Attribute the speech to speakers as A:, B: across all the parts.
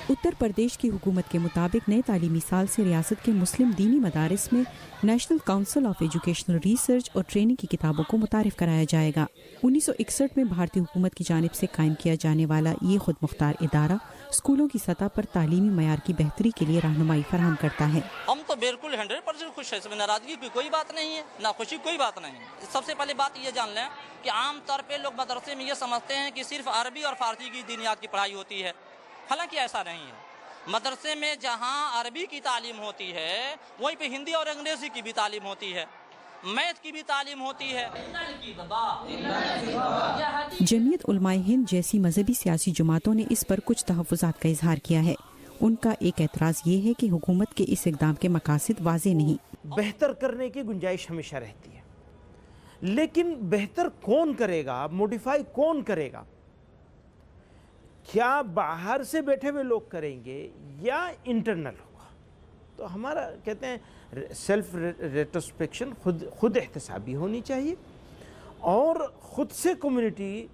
A: اتر پردیش کی حکومت کے مطابق نئے تعلیمی سال سے ریاست کے مسلم دینی مدارس میں national council of educational research اور ٹریننگ کی کتابوں کو متعارف کرایا جائے گا۔ 1961 میں بھارتی حکومت کی جانب سے قائم کیا جانے والا یہ خود مختار ادارہ اسکولوں کی سطح پر تعلیمی معیار کی بہتری کے لیے رہنمائی فراہم کرتا ہے۔
B: ہم تو بالکل 100% خوش ہیں، اس میں ناراضگی کی کوئی بات نہیں ہے، نہ خوشی کوئی بات نہیں ہے۔ سب سے پہلے بات یہ جان لیں کہ عام طور پہ لوگ مدرسے میں یہ سمجھتے ہیں کہ صرف عربی اور فارسی کی دینیات کی پڑھائی ہوتی ہے، حالانکہ ایسا نہیں ہے۔ مدرسے میں جہاں عربی کی تعلیم ہوتی ہے وہیں پہ ہندی اور انگریزی کی بھی تعلیم ہوتی ہے، میتھ کی بھی تعلیم ہوتی ہے۔
A: جمعیت علماء ہند جیسی مذہبی سیاسی جماعتوں نے اس پر کچھ تحفظات کا اظہار کیا ہے۔ ان کا ایک اعتراض یہ ہے کہ حکومت کے اس اقدام کے مقاصد واضح نہیں۔
C: بہتر کرنے کی گنجائش ہمیشہ رہتی ہے، لیکن بہتر کون کرے گا، موڈیفائی کون کرے گا؟ کیا باہر سے بیٹھے ہوئے لوگ کریں گے یا انٹرنل ہوگا؟ تو ہمارا کہتے ہیں سیلف ریٹروسپیکشن، خود احتسابی ہونی چاہیے، اور خود سے کمیونٹی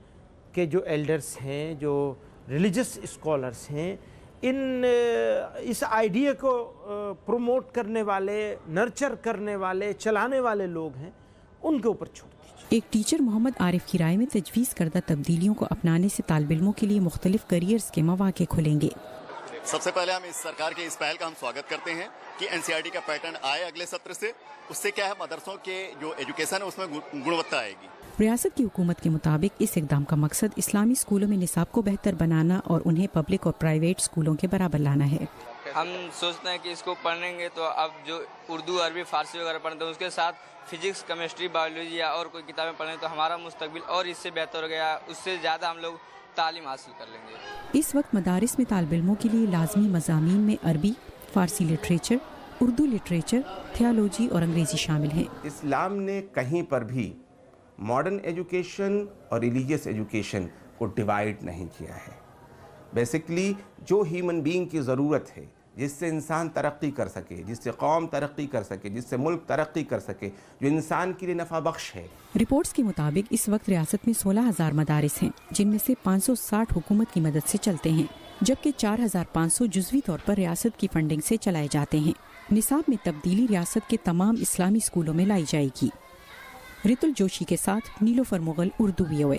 C: کے جو ایلڈرز ہیں، جو ریلیجس اسکالرز ہیں، اس آئیڈیا کو پروموٹ کرنے والے، نرچر کرنے والے، چلانے والے لوگ ہیں، ان کے اوپر چھوڑ دیجیے۔
A: ایک ٹیچر محمد عارف کی رائے میں تجویز کردہ تبدیلیوں کو اپنانے سے طالب علموں کے لیے مختلف کیریئرز کے مواقع کھلیں گے۔
D: سب سے پہلے ہم اس سرکار کے اس پہل کا ہم سواگت کرتے ہیں کہ NCERT کا پیٹرن آئے اگلے سطر سے، اس سے کیا ہے مدرسوں کے جو ایجوکیشن ہے اس میں گنوتا آئے گی۔
A: ریاست کی حکومت کے مطابق اس اقدام کا مقصد اسلامی اسکولوں میں نصاب کو بہتر بنانا اور انہیں پبلک اور پرائیویٹ اسکولوں کے برابر لانا ہے۔
E: ہم سوچتے ہیں کہ اس کو پڑھیں گے تو اب جو اردو، عربی، فارسی وغیرہ پڑھتے ہیں اس کے ساتھ فزکس، کیمسٹری، بایولوجی یا اور کوئی کتابیں پڑھیں تو ہمارا مستقبل اور اس سے بہتر ہو گیا، اس سے زیادہ ہم لوگ تعلیم حاصل کر لیں گے۔
A: اس وقت مدارس میں طالب علموں کے لیے لازمی مضامین میں عربی، فارسی لٹریچر، اردو لٹریچر، تھیالوجی اور انگریزی شامل ہیں۔
F: اسلام نے کہیں پر بھی ماڈرن ایجوکیشن اور ریلیجیس ایجوکیشن کو ڈیوائیڈ نہیں کیا ہے۔ بیسکلی جو ہیومن بینگ کی ضرورت ہے، جس سے انسان ترقی کر سکے، جس سے قوم ترقی کر سکے، جس سے ملک ترقی کر سکے، جو انسان کے لیے نفع بخش ہے۔
A: رپورٹس کے مطابق اس وقت ریاست میں 16,000 مدارس ہیں، جن میں سے 560 حکومت کی مدد سے چلتے ہیں، جبکہ 4,500 جزوی طور پر ریاست کی فنڈنگ سے چلائے جاتے ہیں۔ نصاب میں تبدیلی ریاست کے تمام اسلامی اسکولوں میں لائی جائے گی۔ رتل جوشی کے ساتھ نیلوفر مغل، اردو VOA۔